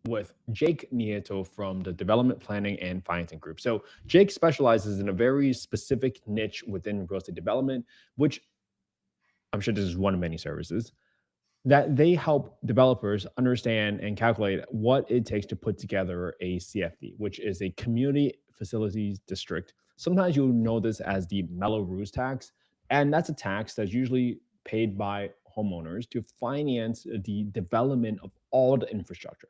with Jake Nieto from the Development Planning and Financing Group. So Jake specializes in a very specific niche within real estate development, which I'm sure this is one of many services that they help developers understand and calculate what it takes to put together a CFD, which is a community facilities district. Sometimes you'll know this as the mello-roos tax, and that's a tax that's usually paid by homeowners to finance the development of all the infrastructure.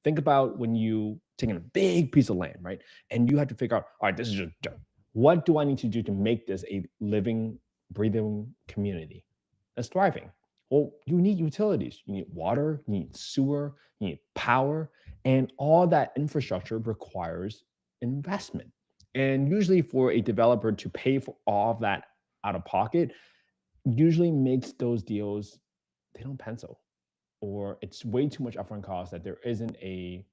Think about when you take in a big piece of land, right? And you have to figure out, all right, this is just dirt. What do I need to do to make this a living, breathing community that's thriving? Well, you need utilities. You need water, you need sewer, you need power, and all that infrastructure requires investment. And usually, for a developer to pay for all of that out of pocket, usually makes those deals, they don't pencil, or it's way too much upfront cost that there isn't a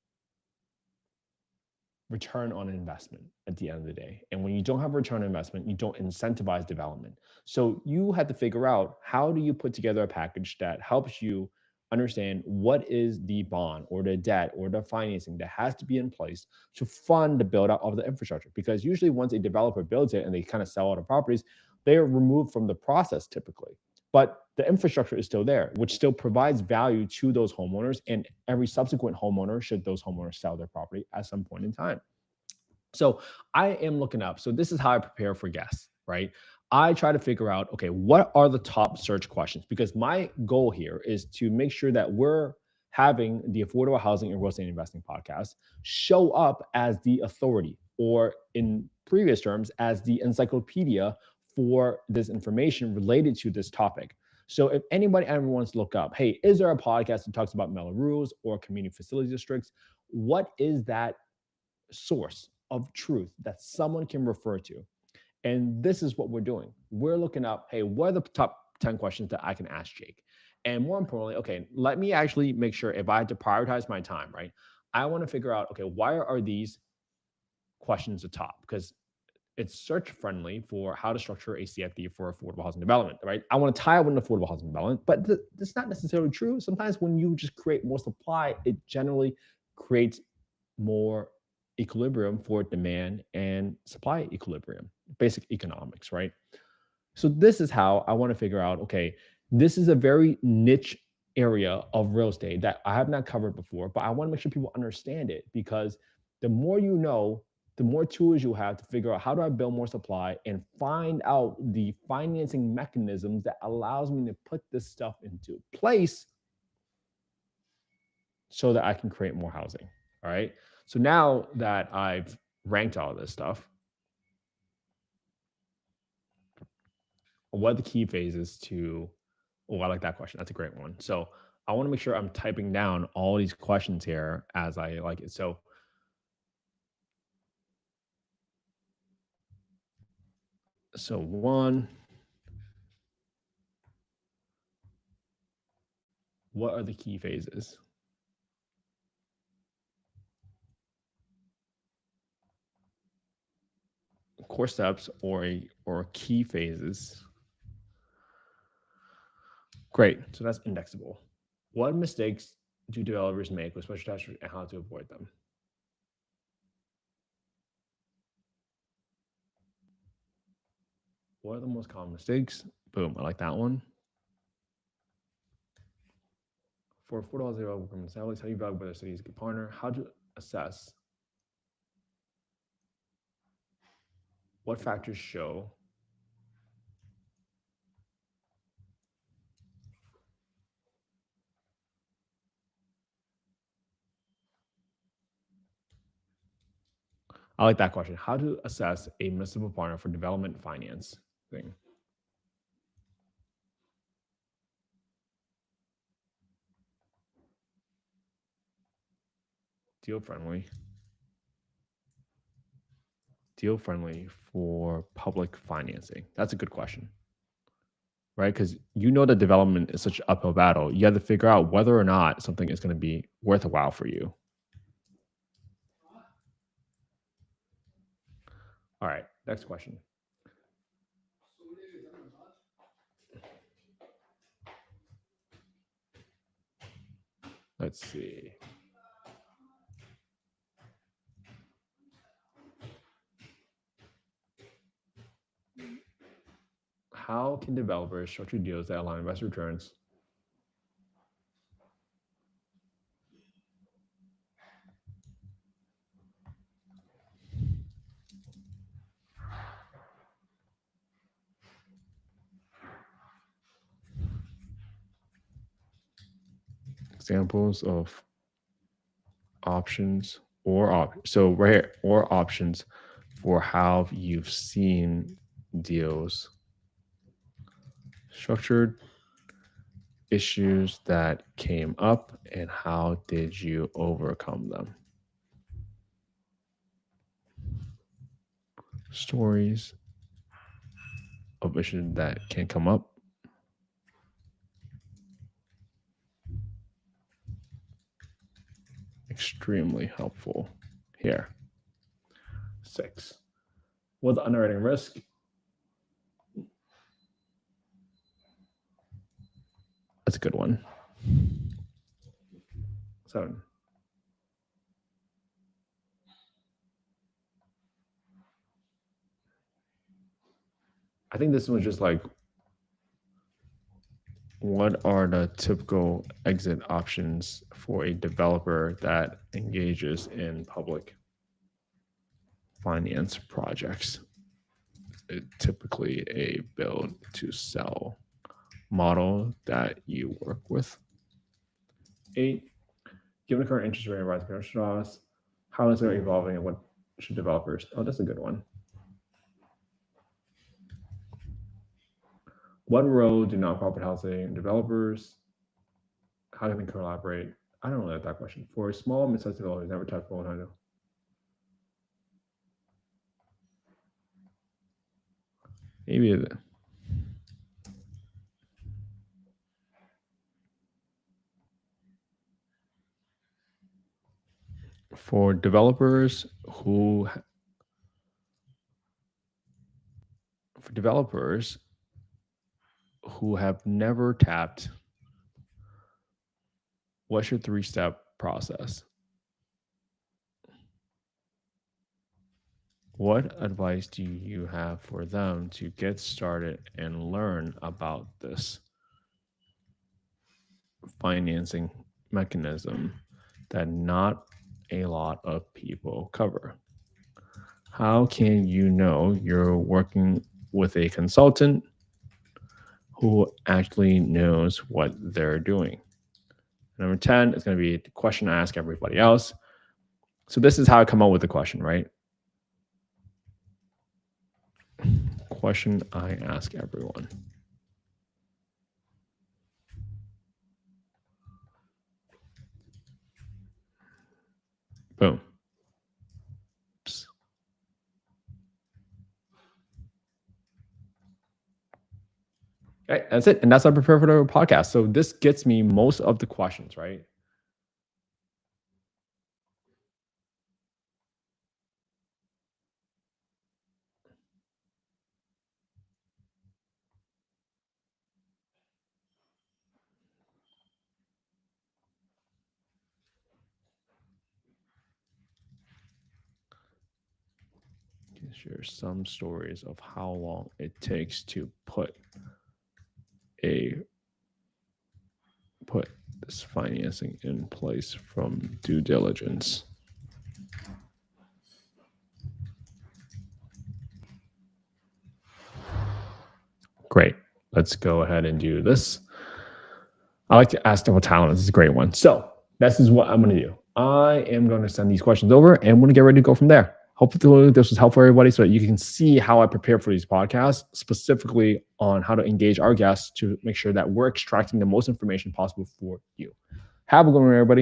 return on investment at the end of the day. And when you don't have a return on investment, you don't incentivize development. So you have to figure out, how do you put together a package that helps you understand what is the bond or the debt or the financing that has to be in place to fund the build out of the infrastructure. Because usually once a developer builds it and they kind of sell all the properties, they are removed from the process typically. But the infrastructure is still there, which still provides value to those homeowners and every subsequent homeowner, should those homeowners sell their property at some point in time. So I am looking up. So this is how I prepare for guests, right? I try to figure out, okay, what are the top search questions? Because my goal here is to make sure that we're having the Affordable Housing and Real Estate Investing podcast show up as the authority, or in previous terms, as the encyclopedia for this information related to this topic. So if anybody ever wants to look up, hey, is there a podcast that talks about mello-roos or community facility districts? What is that source of truth that someone can refer to? And this is what we're doing. We're looking up, hey, what are the top 10 questions that I can ask Jake? And more importantly, okay, let me actually make sure, if I had to prioritize my time, right? I want to figure out, okay, why are these questions the top? Because it's search friendly for how to structure a CFD for affordable housing development, right? I want to tie it with affordable housing development, but that's not necessarily true. Sometimes when you just create more supply, it generally creates more equilibrium for demand and supply equilibrium, basic economics, right? So this is how I want to figure out, okay, this is a very niche area of real estate that I have not covered before, but I want to make sure people understand it, because the more you know, the more tools you have to figure out, how do I build more supply and find out the financing mechanisms that allows me to put this stuff into place so that I can create more housing. All right. So now that I've ranked all this stuff, what are the key phases to, oh, I like that question. That's a great one. So I want to make sure I'm typing down all these questions here as I like it. So one, what are the key phases? Core steps or key phases. Great. So that's indexable. What mistakes do developers make with special tasks and how to avoid them? What are the most common mistakes? Boom. I like that one. For affordable housing salaries, how do you evaluate whether a city is a good partner? How to assess what factors show I like that question. How to assess a municipal partner for development finance thing? Deal friendly. Deal friendly for public financing. That's a good question, right? Because you know that development is such an uphill battle. You have to figure out whether or not something is going to be worth a while for you. All right, next question. Let's see. How can developers structure deals that align investor returns? Examples of options so right here, or options for how you've seen deals structured, issues that came up, and how did you overcome them? Stories of issues that can come up. Extremely helpful here. 6. What's underwriting risk? That's a good one. 7. I think this was just like, what are the typical exit options for a developer that engages in public finance projects? It's typically a build to sell model that you work with. 8, given the current interest rate and rising interest rates, how is it evolving and what should developers? Oh, that's a good one. What role do nonprofit housing developers? How can they collaborate? I don't know that question. For small mid-sized developers, never touch 100. Maybe for developers who have never tapped, what's your 3-step process? What advice do you have for them to get started and learn about this financing mechanism that not a lot of people cover? How can you know you're working with a consultant who actually knows what they're doing? Number 10 is going to be the question I ask everybody else. So this is how I come up with the question, right? Question I ask everyone. Boom. Oops. Okay, that's it. And that's how I prepare for the podcast. So this gets me most of the questions, right? Share some stories of how long it takes to put this financing in place from due diligence. Great. Let's go ahead and do this. I like to ask double talent. This is a great one. So this is what I'm going to do. I am going to send these questions over and I'm going to get ready to go from there. Hopefully this was helpful for everybody so that you can see how I prepare for these podcasts, specifically on how to engage our guests to make sure that we're extracting the most information possible for you. Have a good one, everybody.